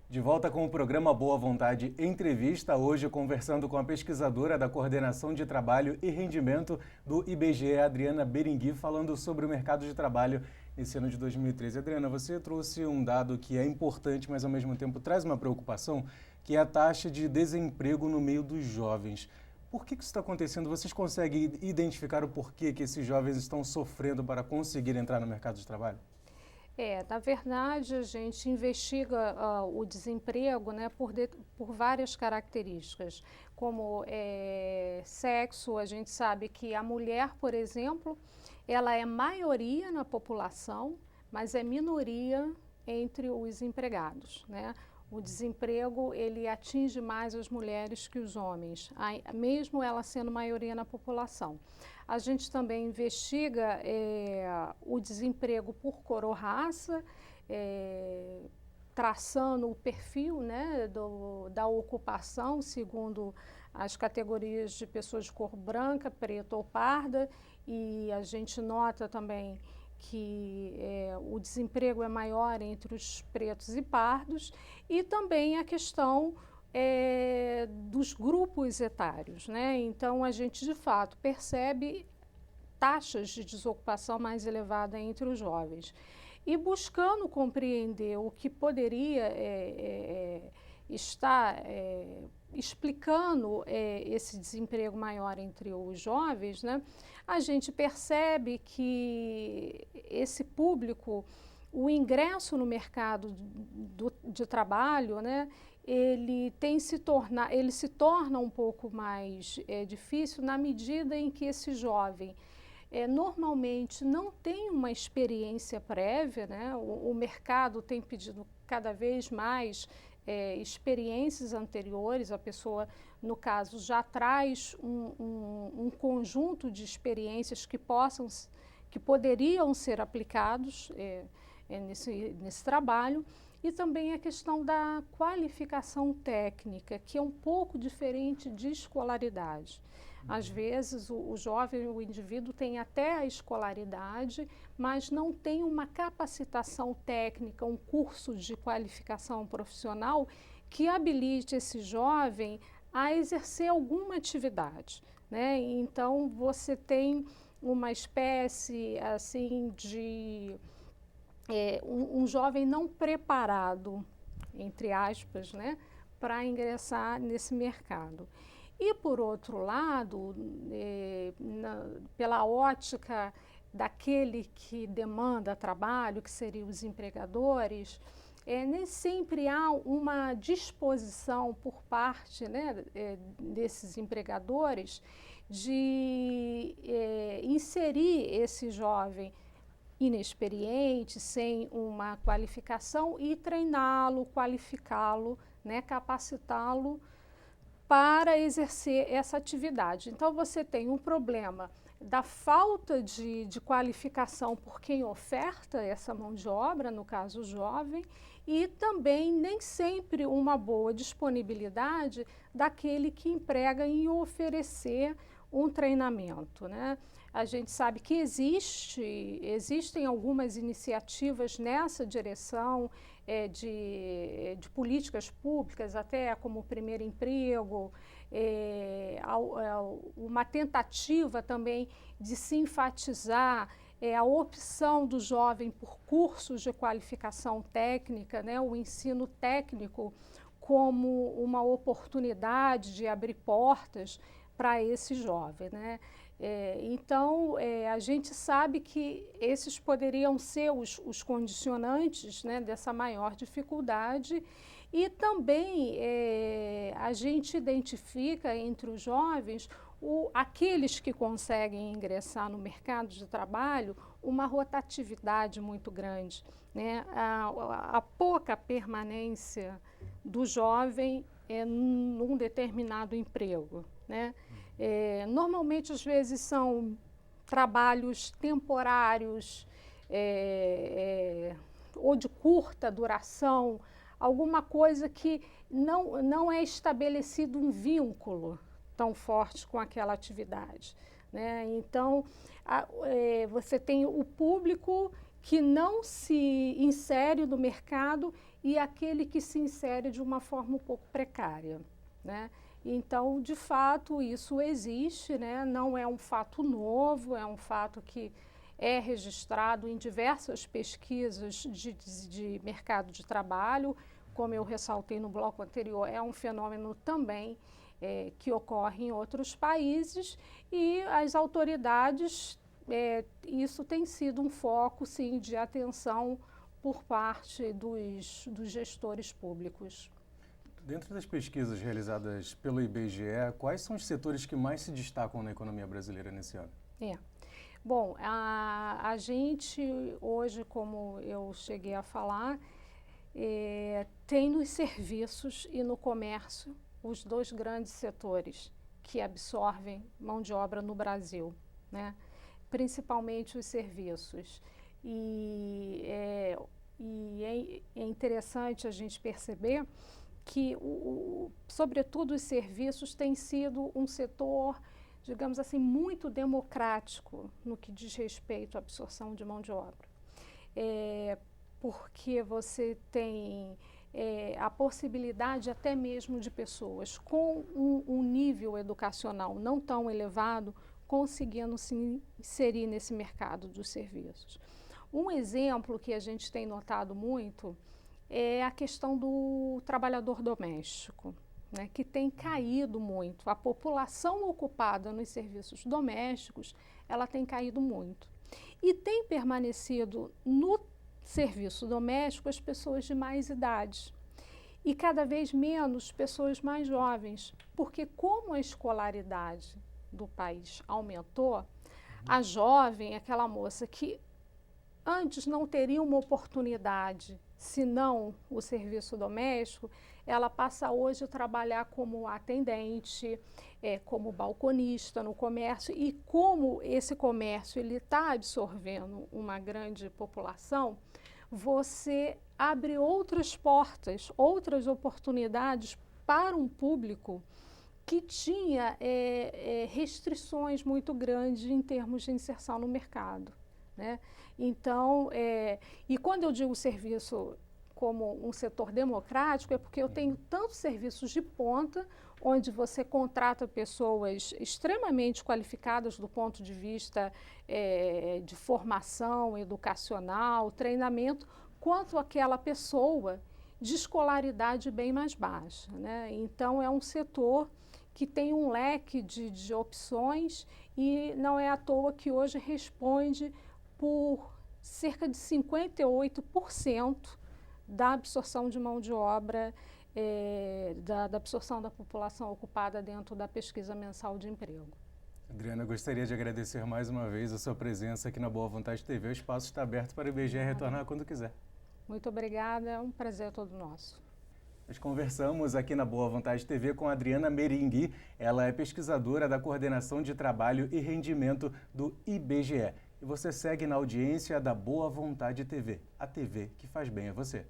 De volta com o programa Boa Vontade Entrevista, hoje conversando com a pesquisadora da Coordenação de Trabalho e Rendimento do IBGE, Adriana Berengui, falando sobre o mercado de trabalho nesse ano de 2013. Adriana, você trouxe um dado que é importante, mas ao mesmo tempo traz uma preocupação, que é a taxa de desemprego no meio dos jovens. Por que isso está acontecendo? Vocês conseguem identificar o porquê que esses jovens estão sofrendo para conseguir entrar no mercado de trabalho? Na verdade, a gente investiga o desemprego, né, por várias características, como sexo. A gente sabe que a mulher, por exemplo, ela é maioria na população, mas é minoria entre os empregados, né? O desemprego, ele atinge mais as mulheres que os homens, mesmo ela sendo maioria na população. A gente também investiga o desemprego por cor ou raça, traçando o perfil, né, da ocupação segundo as categorias de pessoas de cor branca, preta ou parda, e a gente nota também que o desemprego é maior entre os pretos e pardos, e também a questão dos grupos etários, né? Então a gente de fato percebe taxas de desocupação mais elevada entre os jovens. E buscando compreender o que poderia estar explicando esse desemprego maior entre os jovens, né, a gente percebe que esse público, o ingresso no mercado de trabalho, né, ele se torna um pouco mais difícil na medida em que esse jovem normalmente não tem uma experiência prévia, né? O mercado tem pedido cada vez mais experiências anteriores. A pessoa, no caso, já traz um conjunto de experiências que poderiam ser aplicados nesse trabalho. E também a questão da qualificação técnica, que é um pouco diferente de escolaridade. Às vezes o jovem, o indivíduo tem até a escolaridade, mas não tem uma capacitação técnica, um curso de qualificação profissional que habilite esse jovem a exercer alguma atividade, né? Então você tem uma espécie assim de um jovem não preparado, entre aspas, né, para ingressar nesse mercado. E, por outro lado, pela ótica daquele que demanda trabalho, que seriam os empregadores, nem sempre há uma disposição por parte, né, desses empregadores de inserir esse jovem inexperiente, sem uma qualificação, e treiná-lo, qualificá-lo, né, capacitá-lo para exercer essa atividade. Então você tem um problema da falta de qualificação por quem oferta essa mão de obra, no caso o jovem, e também nem sempre uma boa disponibilidade daquele que emprega em oferecer um treinamento, né? A gente sabe que existem algumas iniciativas nessa direção de políticas públicas, até como o primeiro emprego, uma tentativa também de se enfatizar a opção do jovem por cursos de qualificação técnica, né, o ensino técnico como uma oportunidade de abrir portas para esse jovem, né? Então, a gente sabe que esses poderiam ser os condicionantes, né, dessa maior dificuldade, e também a gente identifica entre os jovens aqueles que conseguem ingressar no mercado de trabalho uma rotatividade muito grande, né? A pouca permanência do jovem num determinado emprego, né? Normalmente, às vezes, são trabalhos temporários ou de curta duração, alguma coisa que não é estabelecido um vínculo tão forte com aquela atividade, né? Então, você tem o público que não se insere no mercado e aquele que se insere de uma forma um pouco precária, né? Então, de fato, isso existe, né? Não é um fato novo, é um fato que é registrado em diversas pesquisas de mercado de trabalho. Como eu ressaltei no bloco anterior, é um fenômeno também que ocorre em outros países e as autoridades, isso tem sido um foco, sim, de atenção por parte dos gestores públicos. Dentro das pesquisas realizadas pelo IBGE, quais são os setores que mais se destacam na economia brasileira nesse ano? Bom, a gente hoje, como eu cheguei a falar, tem nos serviços e no comércio os dois grandes setores que absorvem mão de obra no Brasil, né? Principalmente os serviços. E é interessante a gente perceber que, sobretudo, os serviços têm sido um setor, digamos assim, muito democrático no que diz respeito à absorção de mão de obra. Porque você tem a possibilidade até mesmo de pessoas com um nível educacional não tão elevado conseguindo se inserir nesse mercado dos serviços. Um exemplo que a gente tem notado muito é a questão do trabalhador doméstico, né, que tem caído muito. A população ocupada nos serviços domésticos, ela tem caído muito. E tem permanecido no serviço doméstico as pessoas de mais idade. E cada vez menos pessoas mais jovens, porque como a escolaridade do país aumentou, a jovem, aquela moça que antes não teria uma oportunidade, se não o serviço doméstico, ela passa hoje a trabalhar como atendente, como balconista no comércio, e como esse comércio está absorvendo uma grande população, você abre outras portas, outras oportunidades para um público que tinha restrições muito grandes em termos de inserção no mercado, né? Então, e quando eu digo serviço como um setor democrático, é porque eu tenho tantos serviços de ponta, onde você contrata pessoas extremamente qualificadas do ponto de vista de formação educacional, treinamento, quanto aquela pessoa de escolaridade bem mais baixa, né? Então, é um setor que tem um leque de opções e não é à toa que hoje responde por cerca de 58% da absorção de mão de obra, da absorção da população ocupada dentro da pesquisa mensal de emprego. Adriana, gostaria de agradecer mais uma vez a sua presença aqui na Boa Vontade TV. O espaço está aberto para o IBGE retornar quando quiser. Muito obrigada, é um prazer todo nosso. Nós conversamos aqui na Boa Vontade TV com a Adriana Berengui. Ela é pesquisadora da Coordenação de Trabalho e Rendimento do IBGE. E você segue na audiência da Boa Vontade TV, a TV que faz bem a você.